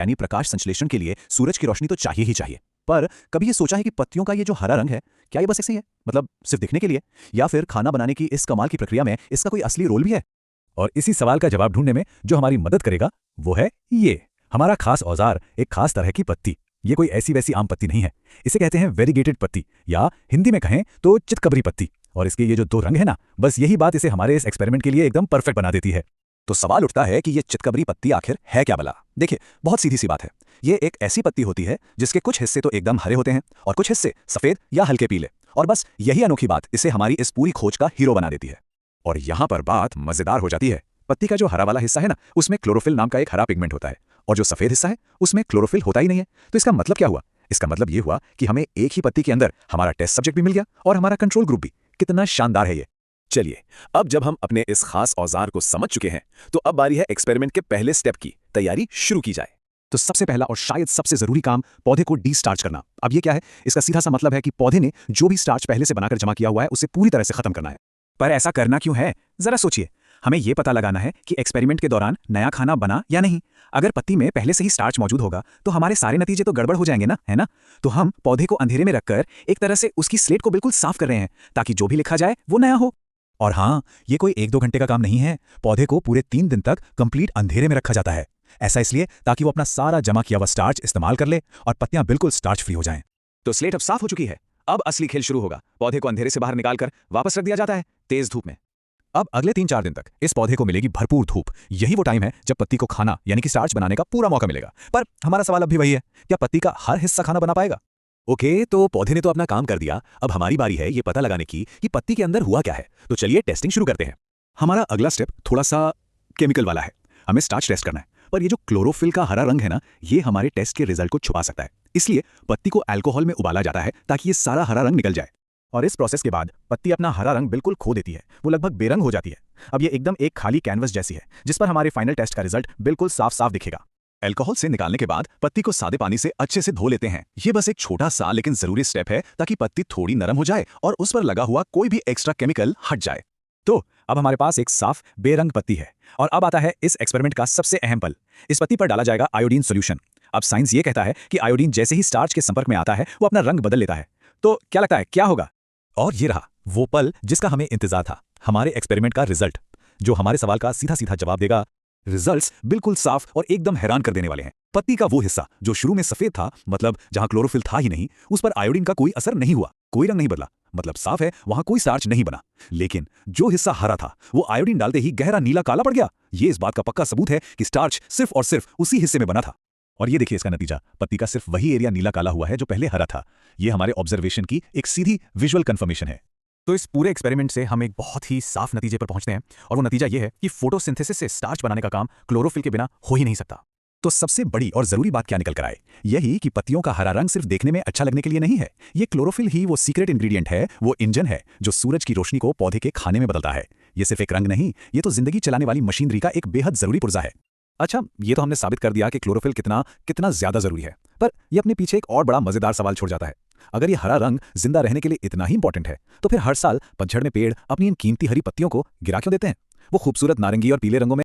यानी प्रकाश संश्लेषण के लिए सूरज की रोशनी तो चाहिए ही चाहिए। पर कभी ये सोचा है कि पत्तियों का ये जो हरा रंग है, क्या ये बस ऐसे ही है, मतलब सिर्फ दिखने के लिए, या फिर खाना बनाने की इस कमाल की प्रक्रिया में इसका कोई असली रोल भी है? और इसी सवाल का जवाब ढूंढने में जो हमारी मदद करेगा वो है ये हमारा खास औजार, एक खास तरह की पत्ती। ये कोई ऐसी वैसी आम पत्ती नहीं है, इसे कहते हैं वेरीगेटेड पत्ती, या हिंदी में कहें तो चितकबरी पत्ती। और इसके ये जो दो रंग है ना, बस यही बात इसे हमारे इस एक्सपेरिमेंट के लिए एकदम परफेक्ट बना देती है। तो सवाल उठता है कि ये चितकबरी पत्ती आखिर है क्या भला? देखिए, बहुत सीधी सी बात है। ये एक ऐसी पत्ती होती है जिसके कुछ हिस्से तो एकदम हरे होते हैं और कुछ हिस्से सफेद या हल्के पीले, और बस यही अनोखी बात इसे हमारी इस पूरी खोज का हीरो बना देती है। और यहां पर बात मजेदार हो जाती है। पत्ती का जो हरा वाला हिस्सा है ना, उसमें क्लोरोफिल नाम का एक हरा पिगमेंट होता है, और जो सफेद हिस्सा है उसमें क्लोरोफिल होता ही नहीं है। तो इसका मतलब क्या हुआ? इसका मतलब ये हुआ कि हमें एक ही पत्ती के अंदर हमारा टेस्ट सब्जेक्ट भी मिल गया और हमारा कंट्रोल ग्रुप भी। कितना शानदार है ये। चलिए, अब जब हम अपने इस खास औजार को समझ चुके हैं, तो अब बारी है एक्सपेरिमेंट के पहले स्टेप की। तैयारी शुरू की जाए। तो सबसे पहला और शायद सबसे जरूरी काम, पौधे को डी-स्टार्च करना। अब ये क्या है? इसका सीधा सा मतलब है कि पौधे ने जो भी स्टार्च पहले से बनाकर जमा किया हुआ है उसे पूरी तरह से खत्म करना है। पर ऐसा करना क्यों है? जरा सोचिए। हमें यह पता लगाना है कि एक्सपेरिमेंट के दौरान नया खाना बना या नहीं। अगर पत्ती में पहले से ही स्टार्च मौजूद होगा तो हमारे सारे नतीजे तो गड़बड़ हो जाएंगे ना, है ना? तो हम पौधे को अंधेरे में रखकर एक तरह से उसकी स्लेट को बिल्कुल साफ कर रहे हैं, ताकि जो भी लिखा जाए वो नया हो। और हाँ, ये कोई 1-2 घंटे का काम नहीं है। पौधे को पूरे 3 दिन तक कंप्लीट अंधेरे में रखा जाता है। ऐसा इसलिए ताकि वो अपना सारा जमा किया हुआ स्टार्च इस्तेमाल कर ले और पत्तियां बिल्कुल स्टार्च फ्री हो जाएं। तो स्लेट अब साफ हो चुकी है। अब असली खेल शुरू होगा। पौधे को अंधेरे से बाहर निकालकर वापस रख दिया जाता है तेज धूप में। अब अगले 3-4 दिन तक इस पौधे को मिलेगी भरपूर धूप। यही वो टाइम है जब पत्ती को खाना यानी कि स्टार्च बनाने का पूरा मौका मिलेगा। पर हमारा सवाल अब भी वही है, क्या पत्ती का हर हिस्सा खाना बना पाएगा? ओके, तो पौधे ने तो अपना काम कर दिया। अब हमारी बारी है ये पता लगाने की कि पत्ती के अंदर हुआ क्या है। तो चलिए टेस्टिंग शुरू करते हैं। हमारा अगला स्टेप थोड़ा सा केमिकल वाला है। हमें स्टार्च टेस्ट करना है। पर ये जो क्लोरोफिल का हरा रंग है ना, ये हमारे टेस्ट के रिजल्ट को छुपा सकता है। इसलिए पत्ती को अल्कोहल में उबाला जाता है ताकि ये सारा हरा रंग निकल जाए। और इस प्रोसेस के बाद पत्ती अपना हरा रंग बिल्कुल खो देती है। वो लगभग बेरंग हो जाती है। अब ये एकदम एक खाली कैनवस जैसी है, जिस पर हमारे फाइनल टेस्ट का रिजल्ट बिल्कुल साफ साफ दिखेगा। अल्कोहल से निकालने के बाद पत्ती को सादे पानी से अच्छे से धो लेते हैं। ये बस एक छोटा सा लेकिन जरूरी स्टेप है, ताकि पत्ती थोड़ी नरम हो जाए और उस पर लगा हुआ कोई भी एक्स्ट्रा केमिकल हट जाए। तो अब हमारे पास एक साफ बेरंग पत्ती है। और अब आता है इस एक्सपेरिमेंट का सबसे अहम पल। इस पत्ती पर डाला जाएगा आयोडीन सॉल्यूशन। अब साइंस ये कहता है कि आयोडीन जैसे ही स्टार्च के संपर्क में आता है, वो अपना रंग बदल लेता है। तो क्या लगता है क्या होगा? और ये रहा वो पल जिसका हमें इंतजार था, हमारे एक्सपेरिमेंट का रिजल्ट, जो हमारे सवाल का सीधा सीधा जवाब देगा। रिजल्ट्स बिल्कुल साफ और एकदम हैरान कर देने वाले हैं। पत्ती का वो हिस्सा जो शुरू में सफेद था, मतलब जहां क्लोरोफिल था ही नहीं, उस पर आयोडीन का कोई असर नहीं हुआ, कोई रंग नहीं बदला, मतलब साफ है, वहां कोई स्टार्च नहीं बना। लेकिन जो हिस्सा हरा था, वो आयोडीन डालते ही गहरा नीला काला पड़ गया। ये इस बात का पक्का सबूत है कि स्टार्च सिर्फ और सिर्फ उसी हिस्से में बना था। और ये देखिए इसका नतीजा, पत्ती का सिर्फ वही एरिया नीला काला हुआ है जो पहले हरा था। ये हमारे ऑब्जर्वेशन की एक सीधी विजुअल कंफर्मेशन है। तो इस पूरे एक्सपेरिमेंट से हम एक बहुत ही साफ नतीजे पर पहुंचते हैं, और वो नतीजा ये है कि फोटोसिंथेसिस से स्टार्च बनाने का काम क्लोरोफिल के बिना हो ही नहीं सकता। तो सबसे बड़ी और जरूरी बात क्या निकल कर आए? यही कि पत्तियों का हरा रंग सिर्फ देखने में अच्छा लगने के लिए नहीं है। ये क्लोरोफिल ही वो सीक्रेट इंग्रेडिएंट है, वो इंजन है जो सूरज की रोशनी को पौधे के खाने में बदलता है। ये सिर्फ एक रंग नहीं, ये तो जिंदगी चलाने वाली मशीनरी का एक बेहद जरूरी पुर्जा है। अच्छा, ये तो हमने साबित कर दिया कि क्लोरोफिल कितना कितना ज्यादा जरूरी है, पर ये अपने पीछे एक और बड़ा मजेदार सवाल छोड़ जाता है। अगर ये हरा रंग जिंदा रहने के लिए इतना ही इंपॉर्टेंट है, तो फिर हर साल पतझड़ में पेड़ अपनी इन कीमती हरी पत्तियों को गिरा क्यों देते हैं? वो खूबसूरत नारंगी और पीले रंगों में